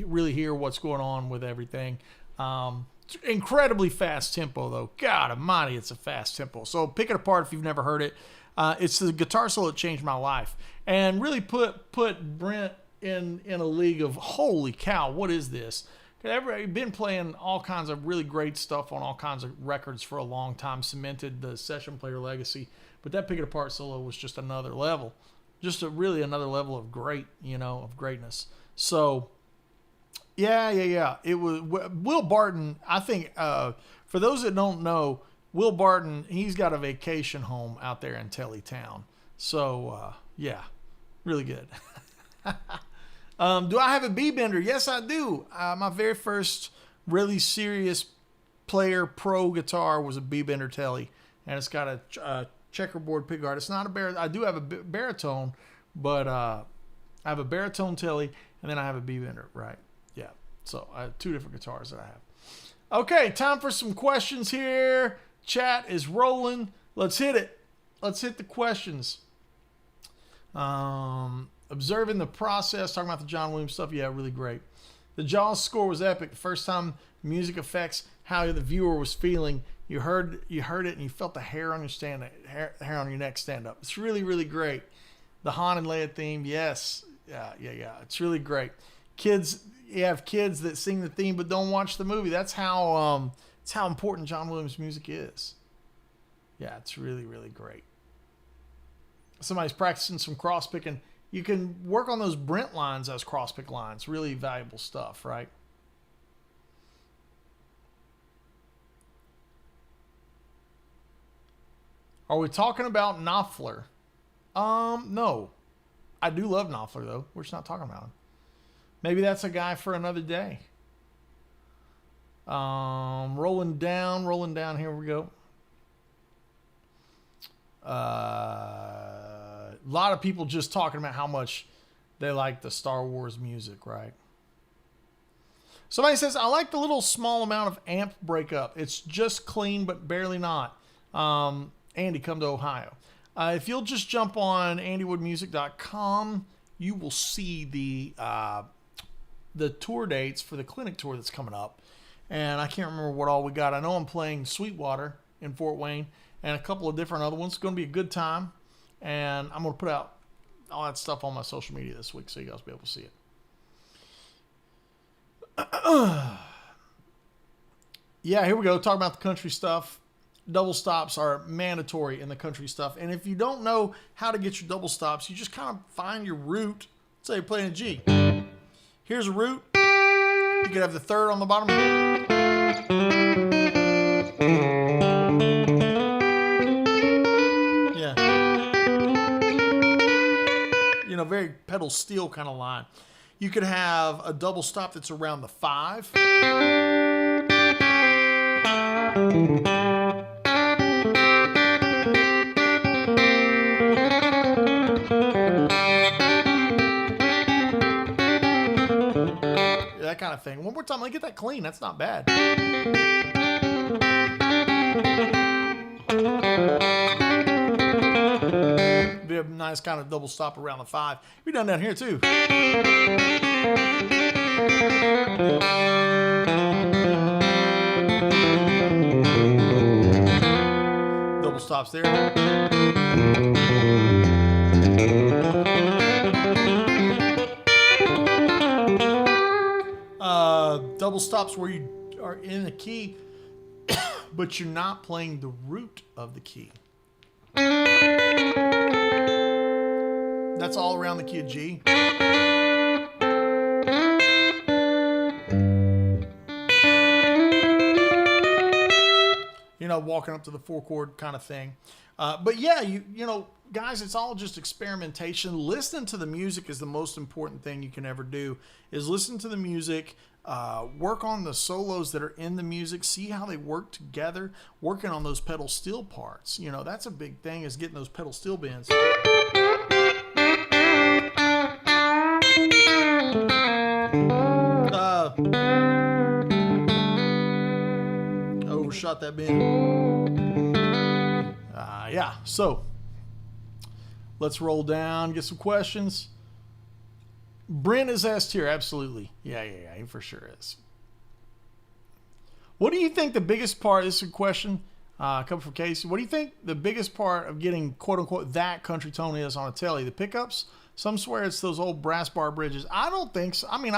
really hear what's going on with everything. It's incredibly fast tempo, though. God almighty, it's a fast tempo. So pick it apart if you've never heard it. It's the guitar solo that changed my life and really put Brent in a league of holy cow, what is this? I've been playing all kinds of really great stuff on all kinds of records for a long time, cemented the session player legacy. But that pick it apart solo was just another level, just really another level of of greatness. So yeah. It was Will Barton. I think for those that don't know, Will Barton, he's got a vacation home out there in Telly Town. So, yeah, really good. Do I have a B-bender? Yes, I do. My very first really serious player pro guitar was a B-bender Telly, and it's got a checkerboard pickguard. It's not a I do have a baritone, but I have a baritone Telly, and then I have a B-bender, right? Yeah, so I have 2 different guitars that I have. Okay, time for some questions here. Chat is rolling. Let's hit it. Let's hit the questions. Observing the process, talking about the John Williams stuff. Yeah, really great. The Jaws score was epic. The first time music affects how the viewer was feeling. You heard it, and you felt the hair on your hair on your neck stand up. It's really, really great. The Han and Leia theme, yes, yeah. It's really great. Kids, you have kids that sing the theme but don't watch the movie. That's how important John Williams music is. Yeah, it's really, really great. Somebody's practicing some cross picking. You can work on those Brent lines as cross pick lines. Really valuable stuff, right? Are we talking about Knopfler? No. I do love Knopfler, though. We're just not talking about him. Maybe that's a guy for another day. Rolling down. Here we go. A lot of people just talking about how much they like the Star Wars music, right? Somebody says, I like the little small amount of amp breakup. It's just clean, but barely not. Andy, come to Ohio. If you'll just jump on andywoodmusic.com, you will see the tour dates for the clinic tour that's coming up. And I can't remember what all we got. I know I'm playing Sweetwater in Fort Wayne and a couple of different other ones. It's going to be a good time. And I'm going to put out all that stuff on my social media this week so you guys will be able to see it. Yeah, here we go. Talking about the country stuff. Double stops are mandatory in the country stuff. And if you don't know how to get your double stops, you just kind of find your root. Say you're playing a G. Here's a root. You could have the third on the bottom. Yeah. You know, very pedal steel kind of line. You could have a double stop that's around the 5. That kind of thing. One more time, let me get that clean. That's not bad. Be a nice kind of double stop around the 5. We've done down here too. Double stops there. Double stops where you are in the key, but you're not playing the root of the key. That's all around the key of G. You know, walking up to the 4 chord kind of thing. But yeah, you know, guys, it's all just experimentation. Listening to the music is the most important thing you can ever do, is listen to the music, work on the solos that are in the music, see how they work together, working on those pedal steel parts. You know, that's a big thing, is getting those pedal steel bends. Overshot that bend. Yeah, so let's roll down, get some questions. Brent is S tier, absolutely. Yeah, he for sure is. What do you think the biggest part, this is a question coming from Casey. What do you think the biggest part of getting quote unquote that country tone is on a Telly? The pickups? Some swear it's those old brass bar bridges. I don't think so. I mean,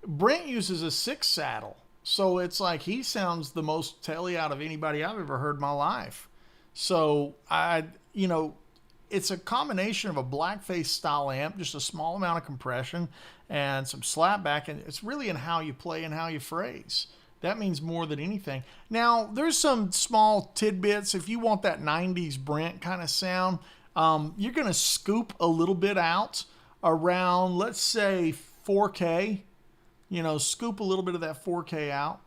Brent uses a 6 saddle. So it's like he sounds the most Telly out of anybody I've ever heard in my life. So it's a combination of a blackface style amp, just a small amount of compression and some slapback, and it's really in how you play and how you phrase That means more than anything. Now, there's some small tidbits. If you want that 90s Brent kind of sound, you're going to scoop a little bit out around, let's say, 4K. You know, scoop a little bit of that 4K out.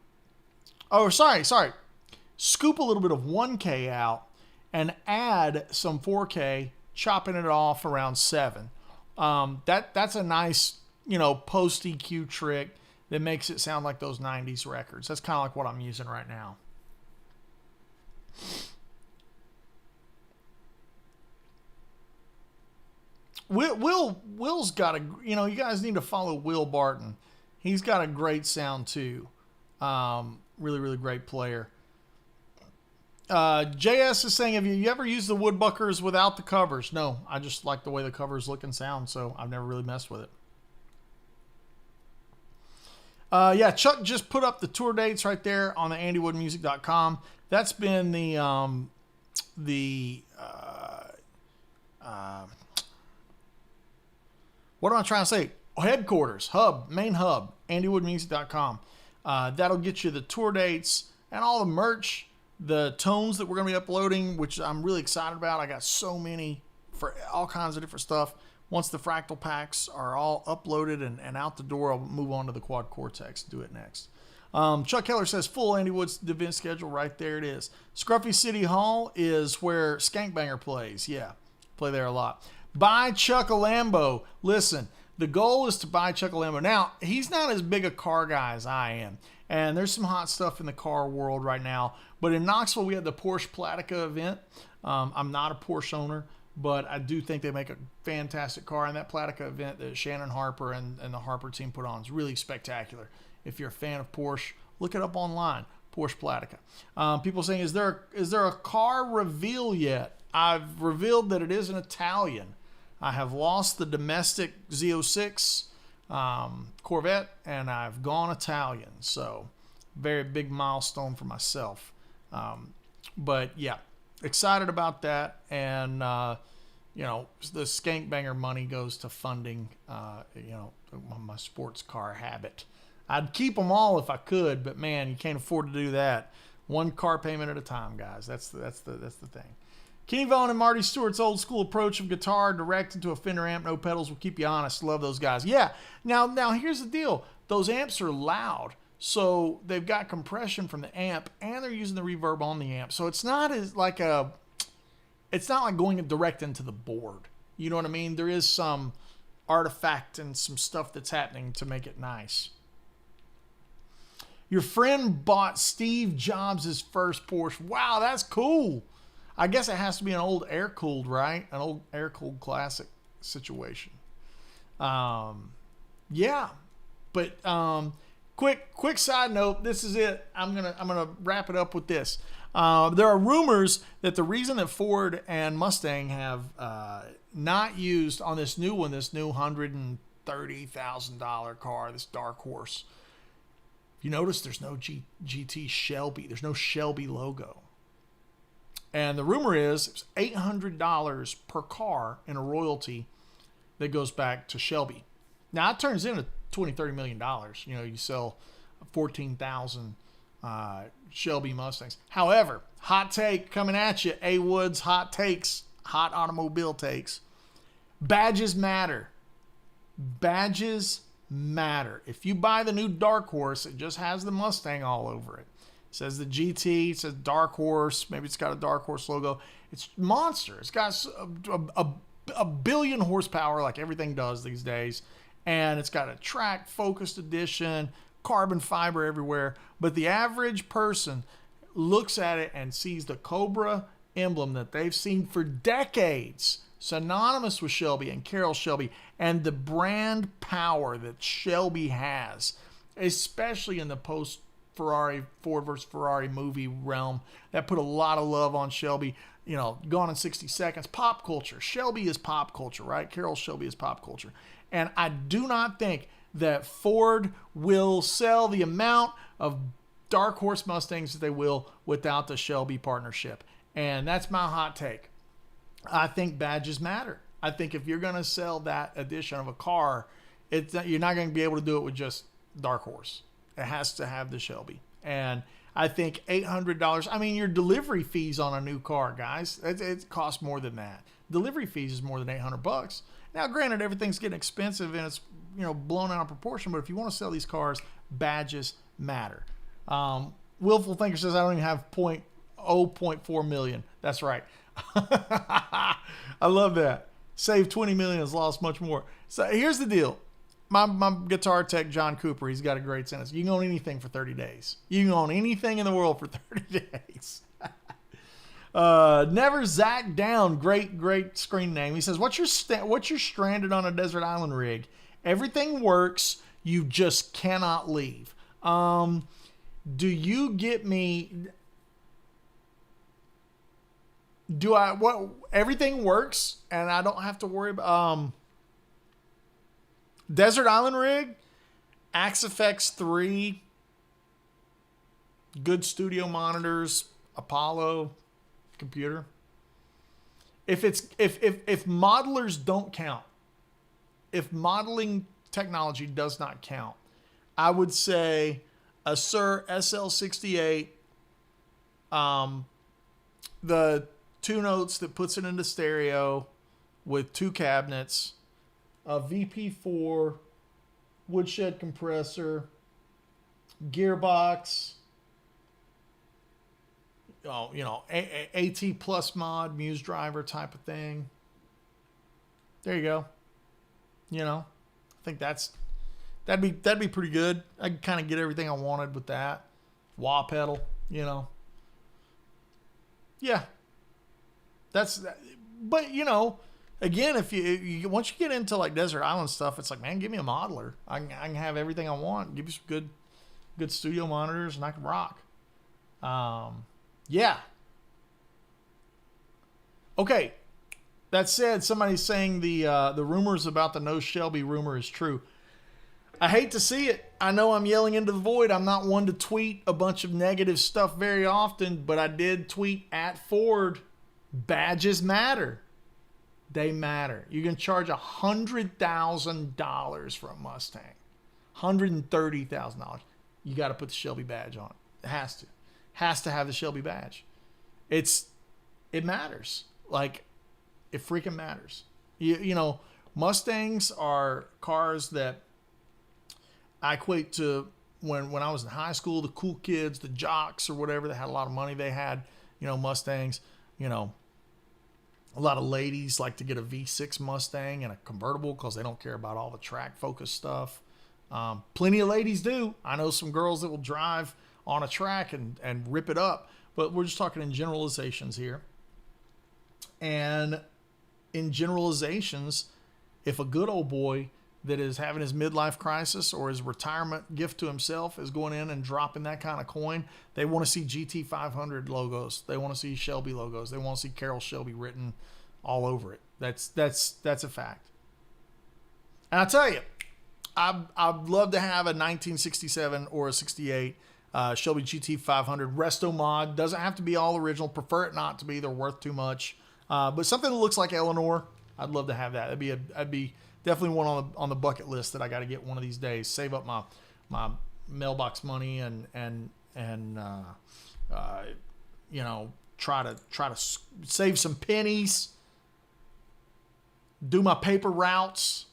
Oh, sorry. Scoop a little bit of 1K out and add some 4K, chopping it off around 7. That's a nice, you know, post EQ trick that makes it sound like those 90s records. That's kind of like what I'm using right now. Will's got a, you know, you guys need to follow Will Barton. He's got a great sound too. Really, really great player. JS is saying, have you ever used the Woodbuckers without the covers? No, I just like the way the covers look and sound, so I've never really messed with it. Yeah, Chuck just put up the tour dates right there on the andywoodmusic.com. That's been what am I trying to say? Headquarters, main hub, andywoodmusic.com. That'll get you the tour dates and all the merch, the tones that we're going to be uploading, which I'm really excited about. I got so many for all kinds of different stuff. Once the fractal packs are all uploaded and out the door, I'll move on to the Quad Cortex, do it next. Chuck Keller says, full Andy Woods event schedule, right there it is. Scruffy City Hall is where Skankbanger plays. Yeah, play there a lot. Buy Chuck a Lambo. Listen, the goal is to buy Chuck a Lambo. Now, he's not as big a car guy as I am, and there's some hot stuff in the car world right now. But in Knoxville, we had the Porsche Platica event. I'm not a Porsche owner, but I do think they make a fantastic car. And that Platica event that Shannon Harper and the Harper team put on is really spectacular. If you're a fan of Porsche, look it up online, Porsche Platica. People saying, is there a car reveal yet? I've revealed that it is an Italian. I have lost the domestic Z06 Corvette, and I've gone Italian. So, very big milestone for myself. But yeah, excited about that. And, you know, the Skankbanger money goes to funding, you know, my sports car habit. I'd keep them all if I could, but man, you can't afford to do that. One car payment at a time, guys. That's the thing. Kenny Vaughn and Marty Stewart's old school approach of guitar direct into a Fender amp, no pedals, will keep you honest. Love those guys. Yeah. Now here's the deal. Those amps are loud, so they've got compression from the amp, and they're using the reverb on the amp. So it's not like going direct into the board. You know what I mean? There is some artifact and some stuff that's happening to make it nice. Your friend bought Steve Jobs' first Porsche. Wow, that's cool. I guess it has to be an old air-cooled, right? An old air-cooled classic situation. Yeah. But quick side note, this is it. I'm gonna wrap it up with this. There are rumors that the reason that Ford and Mustang have not used on this new one, this new $130,000 car, this Dark Horse. You notice there's no GT Shelby. There's no Shelby logo. And the rumor is it's $800 per car in a royalty that goes back to Shelby. Now, it turns into $20-30 million. You know, you sell 14,000 Shelby Mustangs. However, hot take coming at you. A. Woods hot takes, hot automobile takes. Badges matter. Badges matter. If you buy the new Dark Horse, it just has the Mustang all over it. It says the GT, it says Dark Horse, maybe it's got a Dark Horse logo. It's monster. It's got a billion horsepower like everything does these days. And it's got a track focused edition, carbon fiber everywhere. But the average person looks at it and sees the Cobra emblem that they've seen for decades, synonymous with Shelby and Carroll Shelby, and the brand power that Shelby has, especially in the post-Ferrari, Ford versus Ferrari movie realm, that put a lot of love on Shelby. You know, Gone in 60 Seconds, pop culture. Shelby is pop culture, right? Carroll Shelby is pop culture. And I do not think that Ford will sell the amount of Dark Horse Mustangs that they will without the Shelby partnership. And that's my hot take. I think badges matter. I think if you're going to sell that edition of a car, you're not going to be able to do it with just Dark Horse. It has to have the Shelby. And I think $800. I mean, your delivery fees on a new car, guys, it costs more than that. Delivery fees is more than $800. Now, granted, everything's getting expensive and it's blown out of proportion. But if you want to sell these cars, badges matter. Willful Thinker says I don't even have 0.4 million. That's right. I love that. Save 20 million, has lost much more. So here's the deal. My guitar tech, John Cooper, he's got a great sentence. You can own anything for 30 days. You can own anything in the world for 30 days. Never Zach Down, great screen name. He says, what's your stranded on a desert island rig? Everything works. You just cannot leave. Do you get me? Everything works and I don't have to worry about, desert island rig, AXFX 3, good studio monitors, Apollo computer. If modelers don't count, if modeling technology does not count, I would say a Sir SL68, the 2 notes that puts it into stereo with 2 cabinets, a VP4, Woodshed compressor, gearbox, AT plus mod, Muse driver type of thing. There you go. I think that'd be pretty good. I could kind of get everything I wanted with that. Wah pedal, Yeah. But again, if you once you get into like desert island stuff, it's like, man, give me a modeler. I can have everything I want. Give you some good studio monitors, and I can rock. Yeah. Okay. That said, somebody's saying the rumors about the no Shelby rumor is true. I hate to see it. I know I'm yelling into the void. I'm not one to tweet a bunch of negative stuff very often, but I did tweet at Ford. Badges matter. They matter. You can charge $100,000 for a Mustang, $130,000. You got to put the Shelby badge on it. It has to have the Shelby badge. It matters. Like, it freaking matters. Mustangs are cars that I equate to when I was in high school, the cool kids, the jocks or whatever that had a lot of money. They had, Mustangs. A lot of ladies like to get a V6 Mustang and a convertible because they don't care about all the track focus stuff. Plenty of ladies do. I know some girls that will drive on a track and rip it up, but we're just talking in generalizations here. And in generalizations, if a good old boy that is having his midlife crisis or his retirement gift to himself is going in and dropping that kind of coin, they want to see GT500 logos. They want to see Shelby logos. They want to see Carroll Shelby written all over it. That's a fact. And I tell you, I'd love to have a 1967 or a 68 Shelby GT500 resto mod. Doesn't have to be all original. Prefer it not to be. They're worth too much. But something that looks like Eleanor, I'd love to have that. That'd be definitely one on the bucket list that I got to get one of these days. Save up my mailbox money and try to save some pennies, do my paper routes,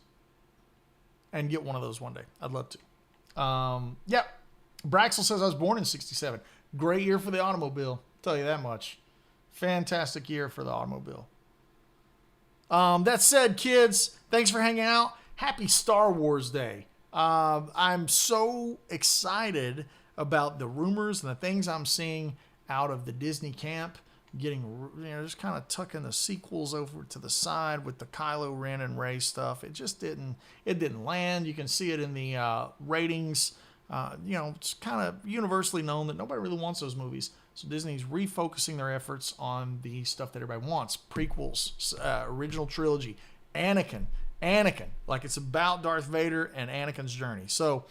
and get one of those one day. I'd love to. Yep. Braxel says I was born in '67. Great year for the automobile. I'll tell you that much. Fantastic year for the automobile. That said, kids, thanks for hanging out. Happy Star Wars Day. I'm so excited about the rumors and the things I'm seeing out of the Disney camp. Getting, just kind of tucking the sequels over to the side with the Kylo Ren and Rey stuff. It didn't land. You can see it in the ratings. It's kind of universally known that nobody really wants those movies. So Disney's refocusing their efforts on the stuff that everybody wants. Prequels, original trilogy, Anakin. Like it's about Darth Vader and Anakin's journey. So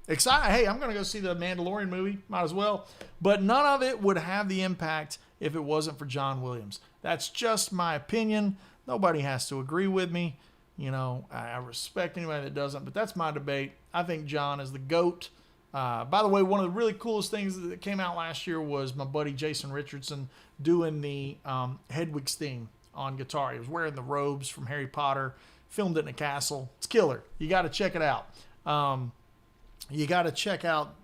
excited. Hey, I'm going to go see the Mandalorian movie. Might as well. But none of it would have the impact if it wasn't for John Williams. That's just my opinion. Nobody has to agree with me. I respect anybody that doesn't, but that's my debate. I think John is the GOAT. By the way, one of the really coolest things that came out last year was my buddy Jason Richardson doing the Hedwig's theme on guitar. He was wearing the robes from Harry Potter, filmed it in a castle. It's killer. You got to check it out. You got to check out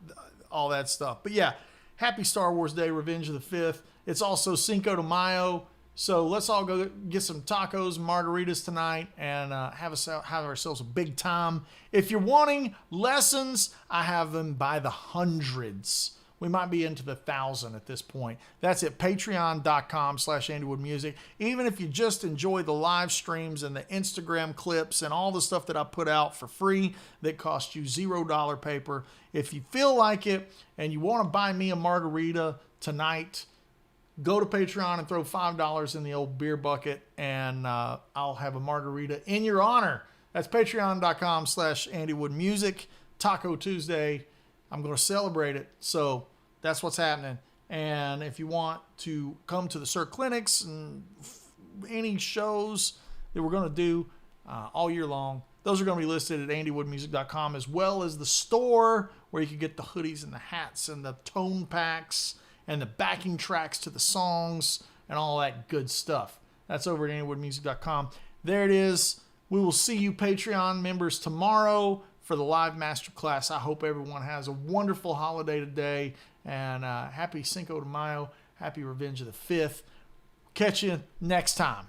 all that stuff. But yeah, happy Star Wars Day, Revenge of the 5th. It's also Cinco de Mayo. So let's all go get some tacos and margaritas tonight and have ourselves a big time. If you're wanting lessons, I have them by the hundreds. We might be into the 1,000 at this point. That's at patreon.com/AndyWoodMusic. Even if you just enjoy the live streams and the Instagram clips and all the stuff that I put out for free that cost you $0 paper, if you feel like it and you want to buy me a margarita tonight, go to Patreon and throw $5 in the old beer bucket, and I'll have a margarita in your honor. That's patreon.com/AndyWoodMusic. Taco Tuesday. I'm going to celebrate it. So that's what's happening. And if you want to come to the Sir Clinics and any shows that we're going to do all year long, those are going to be listed at andywoodmusic.com, as well as the store where you can get the hoodies and the hats and the tone packs and the backing tracks to the songs and all that good stuff. That's over at andywoodmusic.com. There it is. We will see you Patreon members tomorrow for the live masterclass. I hope everyone has a wonderful holiday today, and happy Cinco de Mayo, happy Revenge of the 5th. Catch you next time.